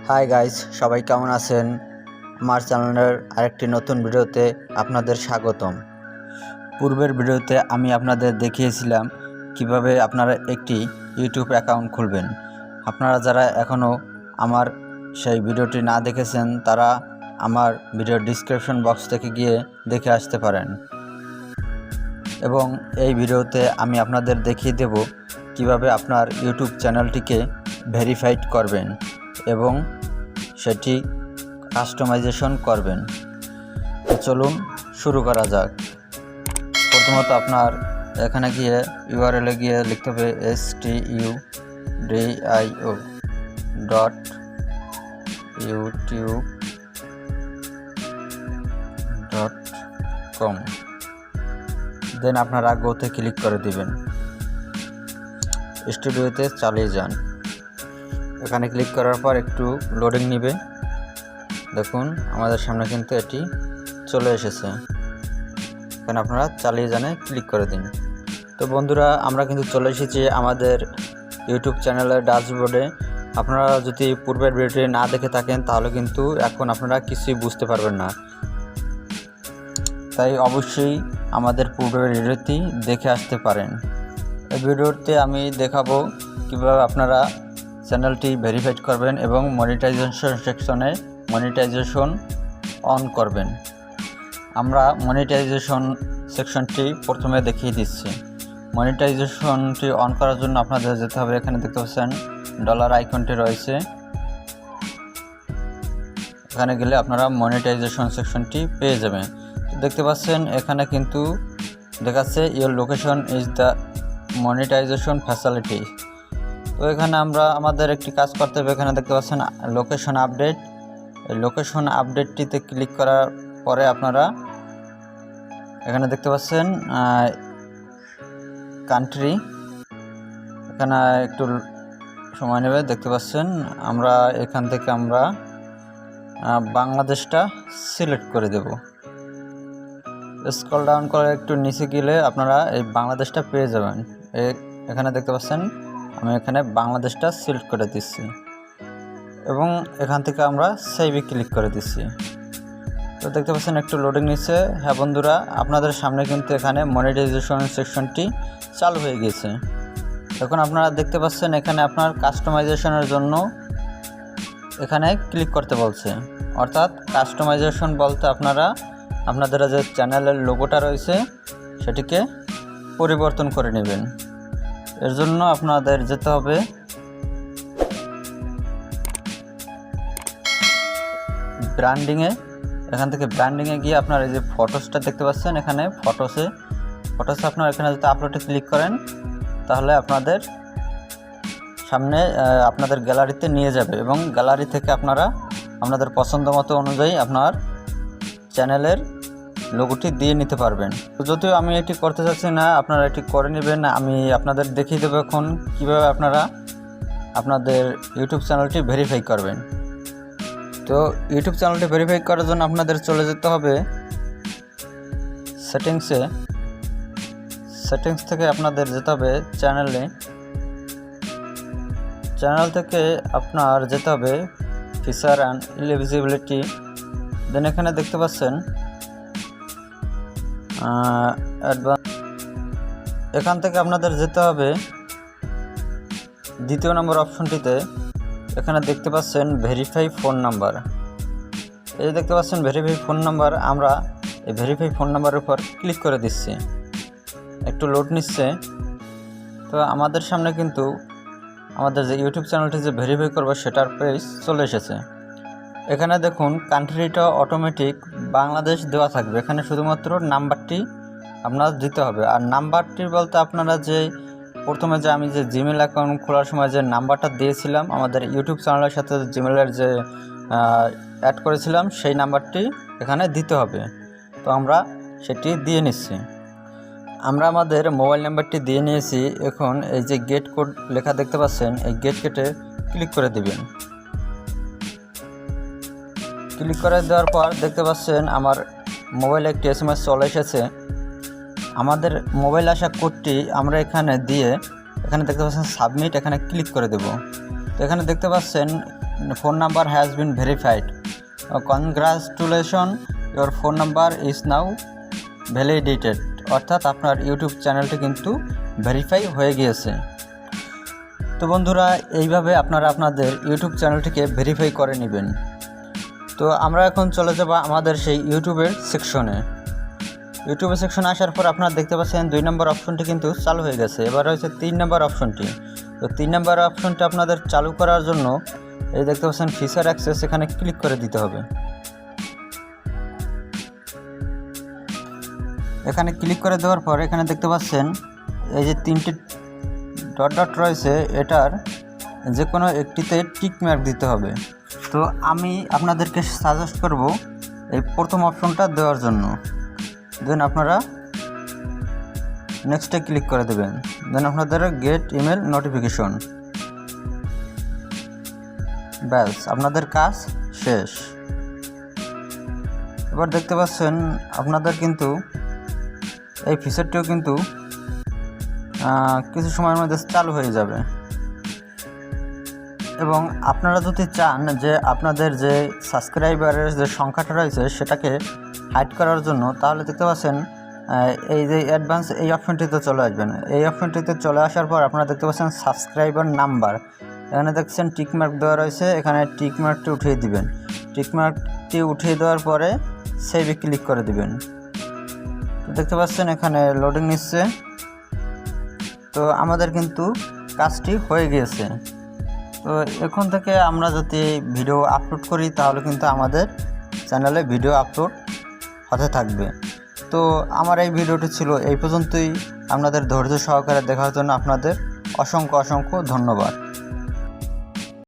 Hi guys, সবাই কেমন আছেন? আমার চ্যানেলের আরেকটি নতুন ভিডিওতে আপনাদের স্বাগতম। পূর্বের ভিডিওতে আমি আপনাদের দেখিয়েছিলাম কিভাবে আপনারা একটি ইউটিউব অ্যাকাউন্ট খুলবেন। আপনারা যারা এখনও আমার সেই ভিডিওটি না দেখেছেন তারা আমার ভিডিওর ডিসক্রিপশন বক্স থেকে গিয়ে দেখে আসতে পারেন। এবং এই ভিডিওতে আমি আপনাদের দেখিয়ে দেব কিভাবে আপনার ইউটিউব চ্যানেলটিকে ভেরিফাইড করবেন এবং সেটি কাস্টমাইজেশন করবেন। তো চলুন শুরু করা যাক। প্রথমত আপনার এখানে গিয়ে ইউআরএলে গিয়ে লিখতে হবে studio.youtube.com, দেন আপনারা গোতে ক্লিক করে দিবেন। স্টুডিওতে চালিয়ে যান। এখানে ক্লিক করার পর একটু লোডিং নেবে। দেখুন আমাদের সামনে কিন্তু এটি চলে এসেছে। এখানে আপনারা চালিয়ে যানে ক্লিক করে দিন। তো বন্ধুরা, আমরা কিন্তু চলে এসেছি আমাদের ইউটিউব চ্যানেলের ড্যাশবোর্ডে। আপনারা যদি পূর্বের ভিডিওটি না দেখে থাকেন তাহলে কিন্তু এখন আপনারা কিছুই বুঝতে পারবেন না। তাই অবশ্যই আমাদের পূর্বের ভিডিওটি দেখে আসতে পারেন। এই ভিডিওতে আমি দেখাবো কিভাবে আপনারা চ্যানেলটি ভেরিফাইড করবেন এবং মনিটাইজেশন সেকশনে মনিটাইজেশন অন করবেন। আমরা মনিটাইজেশন সেকশনটি প্রথমে দেখিয়ে দিচ্ছি। মনিটাইজেশনটি অন করার জন্য আপনাদের যেতে হবে, এখানে দেখতে পাচ্ছেন ডলার আইকনটি রয়েছে। এখানে গেলে আপনারা মনিটাইজেশন সেকশনটি পেয়ে যাবেন। দেখতে পাচ্ছেন এখানে কিন্তু দেখাচ্ছে your location is the monetization facility. তো এখানে আমরা আমাদের একটি কাজ করতে হবে। এখানে দেখতে পাচ্ছেন লোকেশন আপডেট। এই লোকেশন আপডেটটিতে ক্লিক করার পরে আপনারা এখানে দেখতে পাচ্ছেন কান্ট্রি, এখানে একটু সময় নেবে। দেখতে পাচ্ছেন আমরা এখান থেকে আমরা বাংলাদেশটা সিলেক্ট করে দেব। স্ক্রল ডাউন করে একটু নিচে গেলে আপনারা এই বাংলাদেশটা পেয়ে যাবেন। এখানে দেখতে পাচ্ছেন আমি এখানে বাংলাদেশটা সিলেক্ট করে দিচ্ছি এবং এখান থেকে আমরা সেভে ক্লিক করে দিচ্ছি। তো দেখতে পাচ্ছেন একটু লোডিং নিচ্ছে। হ্যাঁ বন্ধুরা, আপনাদের সামনে কিন্তু এখানে মনিটাইজেশন সেকশনটি চালু হয়ে গেছে। এখন আপনারা দেখতে পাচ্ছেন এখানে আপনার কাস্টমাইজেশনের জন্য এখানে ক্লিক করতে বলছে। অর্থাৎ কাস্টমাইজেশন বলতে আপনারা আপনাদের যে চ্যানেলের লোগোটা রয়েছে সেটিকে পরিবর্তন করে নেবেন। এর জন্য আপনাদের যেতে হবে ব্র্যান্ডিংয়ে। এখান থেকে ব্র্যান্ডিংয়ে গিয়ে আপনার এই যে ফটোসটা দেখতে পাচ্ছেন, এখানে ফটোসে আপনার এখানে যদি আপলোডে ক্লিক করেন তাহলে আপনাদের সামনে আপনাদের গ্যালারিতে নিয়ে যাবে এবং গ্যালারি থেকে আপনারা আপনাদের পছন্দ মতো অনুযায়ী আপনার চ্যানেলের লোগোটি দিয়ে নিতে পারবেন। তো যদিও আমি এটি করতে চাচ্ছি না, আপনারা এটি করে নেবেন। আমি আপনাদের দেখিয়ে দেবো এখন কীভাবে আপনারা আপনাদের ইউটিউব চ্যানেলটি ভেরিফাই করবেন। তো ইউটিউব চ্যানেলটি ভেরিফাই করার জন্য আপনাদের চলে যেতে হবে সেটিংসে। সেটিংস থেকে আপনাদের যেতে হবে চ্যানেল থেকে আপনার যেতে হবে ফিচার অ্যান্ড এলিজিবিলিটি। দেন এখানে দেখতে পাচ্ছেন অ্যাডভান্স। এখান থেকে আপনাদের যেতে হবে দ্বিতীয় নম্বর অপশনটিতে। এখানে দেখতে পাচ্ছেন ভেরিফাই ফোন নাম্বার। এই দেখতে পাচ্ছেন ভেরিফাই ফোন নাম্বার। আমরা এই ভেরিফাই ফোন নাম্বারের উপর ক্লিক করে দিচ্ছি। একটু লোড নিচ্ছে। তো আমাদের সামনে কিন্তু আমাদের যে ইউটিউব চ্যানেলটি যে ভেরিফাই করবে সেটার পেজ চলে এসেছে। এখানে দেখুন কান্ট্রিটা অটোমেটিক বাংলাদেশ দেওয়া থাকবে। এখানে শুধুমাত্র নাম্বারটি আপনার দিতে হবে। আর নাম্বারটি বলতে আপনারা যে প্রথমে যে আমি যে জিমেল অ্যাকাউন্ট খোলার সময় যে নাম্বারটা দিয়েছিলাম আমাদের ইউটিউব চ্যানেলের সাথে জিমেলের যে অ্যাড করেছিলাম সেই নাম্বারটি এখানে দিতে হবে। তো আমরা সেটি দিয়ে নিচ্ছি। আমরা আমাদের মোবাইল নাম্বারটি দিয়ে নিয়েছি। এখন এই যে গেট কোড লেখা দেখতে পাচ্ছেন, এই গেট কোডে ক্লিক করে দিবেন। ক্লিক করে দেওয়ার পর দেখতে পাচ্ছেন আমার মোবাইলে একটি SMS চলে এসেছে। আমাদের মোবাইল আসা কোডটি আমরা এখানে দিয়ে এখানে দেখতে পাচ্ছেন সাবমিট, এখানে ক্লিক করে দেব। তো এখানে দেখতে পাচ্ছেন phone number has been verified, congratulation, your phone number is now validated, অর্থাৎ আপনার ইউটিউব চ্যানেলটি কিন্তু ভেরিফাই হয়ে গিয়েছে। তো বন্ধুরা, এইভাবে আপনারা আপনাদের ইউটিউব চ্যানেলটিকে ভেরিফাই করে নেবেন। তো আমরা এখন চলে যাব আমাদের সেই ইউটিউবের সেকশনে। ইউটিউবের সেকশনে আসার পর আপনারা দেখতে পাচ্ছেন 2 নম্বর অপশনটি কিন্তু চালু হয়ে গেছে। এবার হচ্ছে 3 নম্বর অপশনটি। তো 3 নম্বর অপশনটি আপনাদের চালু করার জন্য এই দেখতে পাচ্ছেন ফিচার অ্যাক্সেস, এখানে ক্লিক করে দিতে হবে। এখানে ক্লিক করে দেওয়ার পর এখানে দেখতে পাচ্ছেন এই যে 3টি ডট ডট রয়েছে, এটার যে কোনো একটিতে টিক মার্ক দিতে হবে। তো আমি আপনাদেরকে সাজেস্ট করব এই প্রথম অপশনটা দেওয়ার জন্য। দেন আপনারা নেক্সটে ক্লিক করে দেবেন। দেন আপনাদের গেট ইমেল নোটিফিকেশন, ব্যাস আপনাদের কাজ শেষ। এবার দেখতে পাচ্ছেন আপনাদের কিন্তু এই ফিচারটিও কিন্তু কিছু সময়ের মধ্যে চালু হয়ে যাবে। এবং আপনারা যদি চান যে আপনাদের যে সাবস্ক্রাইবারের যে সংখ্যাটা রয়েছে সেটাকে হাইড করার জন্য, তাহলে দেখতে পাচ্ছেন এই যে অ্যাডভান্স এই অপশনটিতে চলে আসবেন। এই অপশনটিতে চলে আসার পর আপনারা দেখতে পাচ্ছেন সাবস্ক্রাইবার নাম্বার, এখানে দেখছেন টিকমার্ক দেওয়া রয়েছে, এখানে টিকমার্কটি উঠিয়ে দিবেন। টিকমার্কটি উঠিয়ে দেওয়ার পরে সেভে ক্লিক করে দিবেন। দেখতে পাচ্ছেন এখানে লোডিং নিচ্ছে। তো আমাদের কিন্তু কাজটি হয়ে গিয়েছে। তো এখন থেকে আমরা যদি ভিডিও আপলোড করি তাহলে কিন্তু আমাদের চ্যানেলে ভিডিও আপলোড হতে থাকবে। তো আমার এই ভিডিওটি ছিল এই পর্যন্তই। আপনাদের ধৈর্য সহকারে দেখার জন্য আপনাদের অসংখ্য ধন্যবাদ।